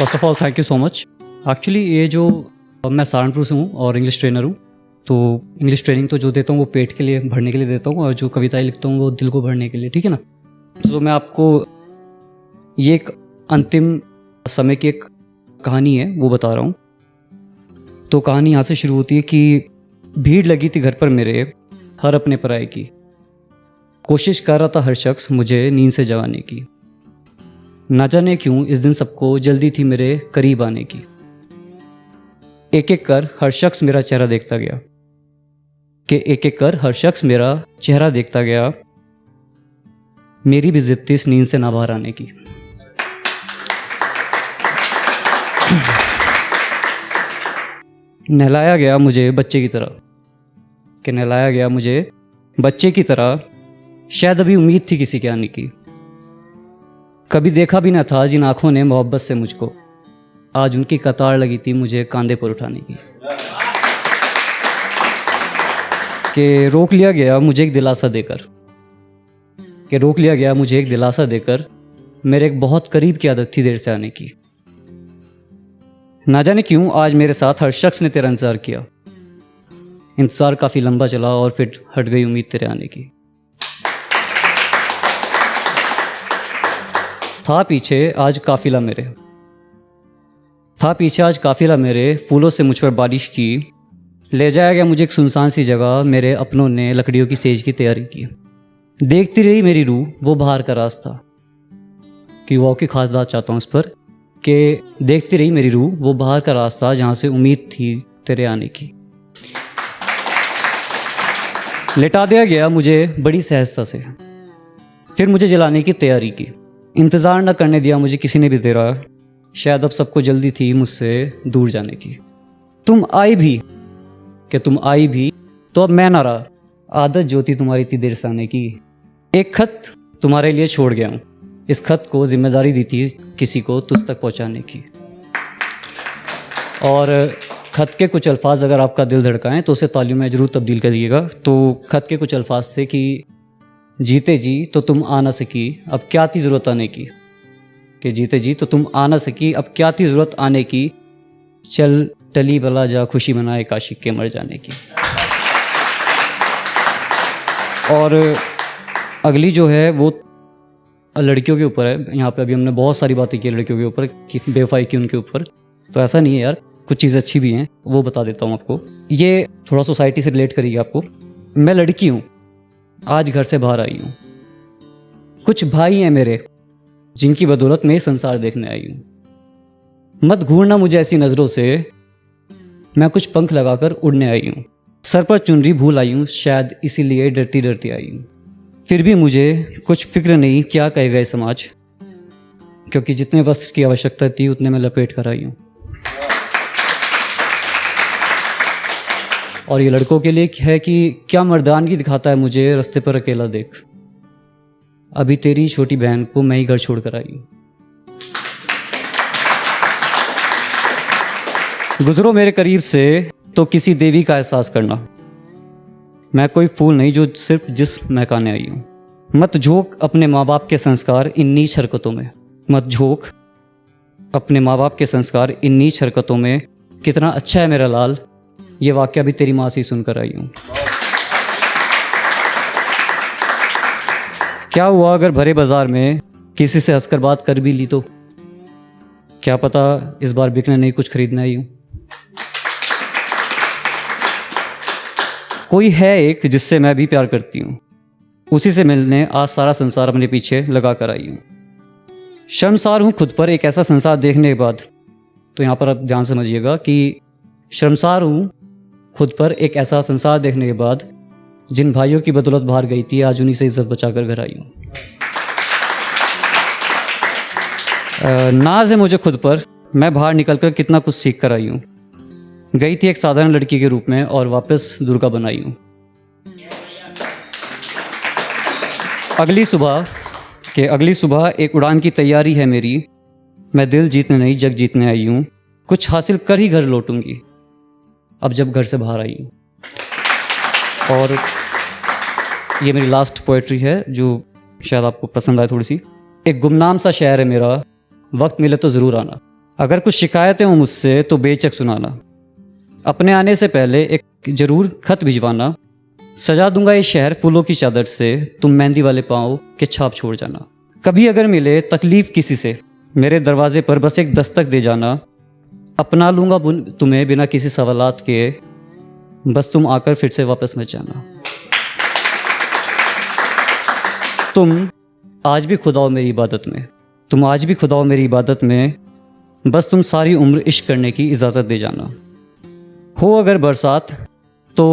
First of all thank you so much. Actually ये जो मैं सहारनपुर से हूँ और इंग्लिश ट्रेनर हूँ, तो इंग्लिश ट्रेनिंग तो जो देता हूँ वो पेट के लिए भरने के लिए देता हूँ, और जो कविताएं लिखता हूँ वो दिल को भरने के लिए, ठीक है ना। तो मैं आपको ये एक अंतिम समय की एक कहानी है वो बता रहा हूँ। तो कहानी यहाँ से शुरू होती है कि भीड़ लगी थी घर पर मेरे, हर अपने पराये की। कोशिश कर रहा था हर शख्स मुझे नींद से जगाने की। ना जाने क्यों इस दिन सबको जल्दी थी मेरे करीब आने की। एक एक कर हर शख्स मेरा चेहरा देखता गया, कि एक एक कर हर शख्स मेरा चेहरा देखता गया। मेरी भी जिद थी इस नींद से ना बाहर आने की। नहलाया गया मुझे बच्चे की तरह, कि नहलाया गया मुझे बच्चे की तरह। शायद अभी उम्मीद थी किसी के आने की। कभी देखा भी ना था जिन आंखों ने मोहब्बत से मुझको, आज उनकी कतार लगी थी मुझे कंधे पर उठाने की। कि रोक लिया गया मुझे एक दिलासा देकर, कि रोक लिया गया मुझे एक दिलासा देकर। मेरे एक बहुत करीब की आदत थी देर से आने की। ना जाने क्यों आज मेरे साथ हर शख्स ने तेरा इंतज़ार किया। इंतज़ार काफ़ी लंबा चला और फिर हट गई उम्मीद तेरे आने की। था पीछे आज काफ़िला मेरे, था पीछे आज काफ़िला मेरे, फूलों से मुझ पर बारिश की। ले जाया गया मुझे एक सुनसान सी जगह, मेरे अपनों ने लकड़ियों की सेज की तैयारी की। देखती रही मेरी रूह वो बाहर का रास्ता, कि वाओ की खास बात चाहता हूँ इस पर, कि देखती रही मेरी रूह वो बाहर का रास्ता जहाँ से उम्मीद थी तेरे आने की। लेटा दिया गया मुझे बड़ी सहजता से, फिर मुझे जलाने की तैयारी की। इंतज़ार न करने दिया मुझे किसी ने भी तेरा, शायद अब सबको जल्दी थी मुझसे दूर जाने की। तुम आई भी, कि तुम आई भी तो अब मैं ना रहा, आदत जो थी तुम्हारी थी देर से आने की। एक खत तुम्हारे लिए छोड़ गया हूँ, इस खत को जिम्मेदारी दी थी किसी को तुझ तक पहुँचाने की। और खत के कुछ अल्फाज अगर आपका दिल धड़काएं तो उसे तालियों में ज़रूर तब्दील करिएगा। तो खत के कुछ अल्फाज थे कि जीते जी तो तुम आ ना सकी, अब क्या थी ज़रूरत आने की। कि जीते जी तो तुम आ ना सकी, अब क्या थी ज़रूरत आने की। चल टली भला जा खुशी मनाए आशिक के मर जाने की। और अगली जो है वो लड़कियों के ऊपर है। यहाँ पे अभी हमने बहुत सारी बातें की लड़कियों के ऊपर, कि बेवफाई की उनके ऊपर। तो ऐसा नहीं है यार, कुछ चीज़ें अच्छी भी हैं, वो बता देता हूँ आपको। ये थोड़ा सोसाइटी से रिलेट करिए आपको। मैं लड़की हूँ, आज घर से बाहर आई हूँ। कुछ भाई हैं मेरे जिनकी बदौलत मैं संसार देखने आई हूँ। मत घूरना मुझे ऐसी नज़रों से, मैं कुछ पंख लगाकर उड़ने आई हूँ। सर पर चुनरी भूल आई हूँ, शायद इसीलिए डरती डरती आई हूँ। फिर भी मुझे कुछ फिक्र नहीं क्या कहेगा ये समाज, क्योंकि जितने वस्त्र की आवश्यकता थी उतने मैं लपेट कर आई हूँ। और ये लड़कों के लिए है कि क्या मर्दानगी दिखाता है मुझे रास्ते पर अकेला देख, अभी तेरी छोटी बहन को मैं ही घर छोड़ कर आई हूँ। गुजरो मेरे करीब से तो किसी देवी का एहसास करना, मैं कोई फूल नहीं जो सिर्फ जिस्म महकाने आई हूँ। मत झोंक अपने माँ बाप के संस्कार इन नीच हरकतों में, मत झोंक अपने माँ बाप के संस्कार इन नीच हरकतों में। कितना अच्छा है मेरा लाल, ये वाक़या भी तेरी माँ से ही सुनकर आई हूँ। क्या हुआ अगर भरे बाजार में किसी से हंसकर बात कर भी ली तो, क्या पता इस बार बिकने नहीं कुछ खरीदने आई हूँ। कोई है एक जिससे मैं भी प्यार करती हूँ, उसी से मिलने आज सारा संसार अपने पीछे लगा कर आई हूँ। शर्मसार हूँ खुद पर एक ऐसा संसार देखने के बाद। तो यहाँ पर आप ध्यान समझिएगा कि शर्मसार हूँ खुद पर एक ऐसा संसार देखने के बाद, जिन भाइयों की बदौलत बाहर गई थी आज उन्हीं से इज्जत बचाकर घर आई हूँ। नाज है मुझे खुद पर, मैं बाहर निकलकर कितना कुछ सीख कर आई हूँ। गई थी एक साधारण लड़की के रूप में और वापस दुर्गा बनाई हूँ। अगली सुबह एक उड़ान की तैयारी है मेरी, मैं दिल जीतने नहीं जग जीतने आई हूँ। कुछ हासिल कर ही घर लौटूंगी अब जब घर से बाहर आई हूँ। और ये मेरी लास्ट पोएट्री है जो शायद आपको पसंद आए थोड़ी सी। एक गुमनाम सा शहर है मेरा, वक्त मिले तो ज़रूर आना। अगर कुछ शिकायतें हो मुझसे तो बेचक सुनाना, अपने आने से पहले एक ज़रूर खत भिजवाना, सजा दूंगा ये शहर फूलों की चादर से, तुम मेहंदी वाले पाँव के छाप छोड़ जाना। कभी अगर मिले तकलीफ़ किसी से, मेरे दरवाजे पर बस एक दस्तक दे जाना, अपना लूँगा तुम्हें बिना किसी सवालात के, बस तुम आकर फिर से वापस मत जाना। तुम आज भी खुदा हो मेरी इबादत में, तुम आज भी खुदा हो मेरी इबादत में, बस तुम सारी उम्र इश्क करने की इजाज़त दे जाना। हो अगर बरसात तो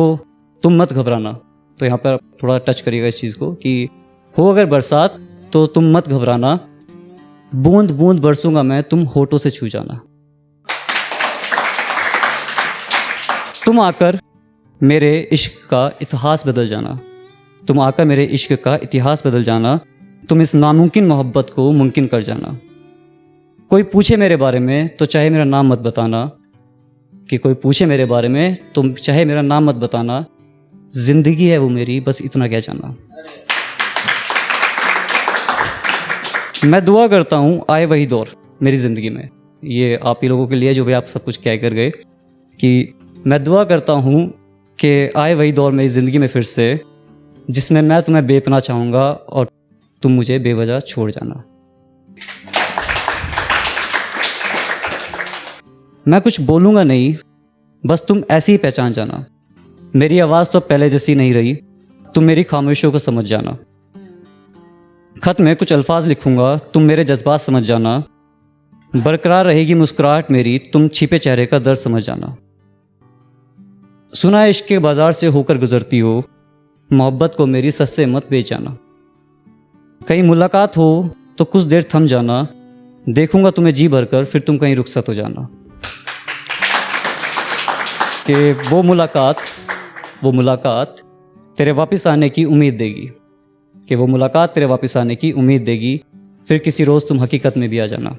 तुम मत घबराना। तो यहाँ पर थोड़ा टच करिएगा इस चीज़ को कि हो अगर बरसात तो तुम मत घबराना, बूंद बूंद बरसूंगा मैं, तुम होठों से छू जाना। तुम आकर मेरे इश्क का इतिहास बदल जाना, तुम आकर मेरे इश्क का इतिहास बदल जाना, तुम इस नामुमकिन मोहब्बत को मुमकिन कर जाना। कोई पूछे मेरे बारे में तो चाहे मेरा नाम मत बताना, कि कोई पूछे मेरे बारे में तुम चाहे मेरा नाम मत बताना, ज़िंदगी है वो मेरी, बस इतना कह जाना। मैं दुआ करता हूँ आए वही दौर मेरी ज़िंदगी में, ये आप ही लोगों के लिए जो भी आप सब कुछ कह कर गए, कि मैं दुआ करता हूँ कि आए वही दौर मेरी ज़िंदगी में फिर से, जिसमें मैं तुम्हें बेपना चाहूँगा और तुम मुझे बेवजह छोड़ जाना। मैं कुछ बोलूँगा नहीं, बस तुम ऐसी ही पहचान जाना। मेरी आवाज़ तो पहले जैसी नहीं रही, तुम मेरी खामोशियों को समझ जाना। खत में कुछ अल्फाज लिखूँगा, तुम मेरे जज्बात समझ जाना। बरकरार रहेगी मुस्कुराहट मेरी, तुम छिपे चेहरे का दर्द समझ जाना। सुना इश्क के बाज़ार से होकर गुजरती हो, मोहब्बत को मेरी सस्ते मत बेच जाना। कहीं मुलाकात हो तो कुछ देर थम जाना, देखूंगा तुम्हें जी भरकर, फिर तुम कहीं रुखसत हो जाना। कि वो मुलाकात तेरे वापस आने की उम्मीद देगी, कि वो मुलाकात तेरे वापस आने की उम्मीद देगी, फिर किसी रोज़ तुम हकीकत में भी आ जाना।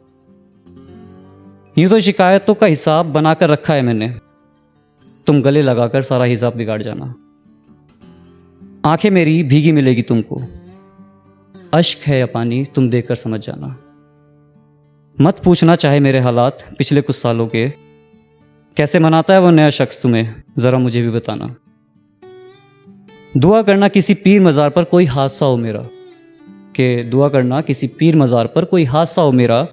यूँ तो शिकायतों का हिसाब बनाकर रखा है मैंने, तुम गले लगाकर सारा हिसाब बिगाड़ जाना। आंखें मेरी भीगी मिलेगी तुमको, अश्क है या पानी तुम देखकर समझ जाना। मत पूछना चाहे मेरे हालात पिछले कुछ सालों के, कैसे मनाता है वो नया शख्स तुम्हें, ज़रा मुझे भी बताना। दुआ करना किसी पीर मज़ार पर कोई हादसा हो मेरा, कि दुआ करना किसी पीर मज़ार पर कोई हादसा हो मेरा,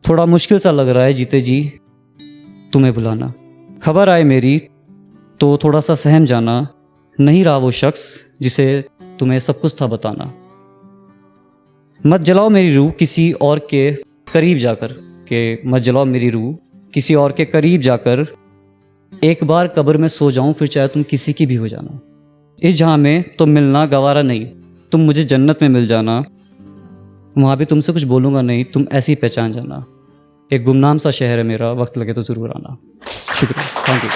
थोड़ा मुश्किल सा लग रहा है जीते जी तुम्हें बुलाना। खबर आए मेरी तो थोड़ा सा सहम जाना, नहीं रहा वो शख्स जिसे तुम्हें सब कुछ था बताना। मत जलाओ मेरी रूह किसी और के करीब जाकर, कि मत जलाओ मेरी रूह किसी और के करीब जाकर, एक बार कब्र में सो जाऊं फिर चाहे तुम किसी की भी हो जाना। इस जहां में तो मिलना गवारा नहीं, तुम मुझे जन्नत में मिल जाना, वहाँ भी तुमसे कुछ बोलूँगा नहीं, तुम ऐसी पहचान जाना। एक गुमनाम सा शहर है मेरा, वक्त लगे तो ज़रूर आना। शुक्रिया, थैंक यू।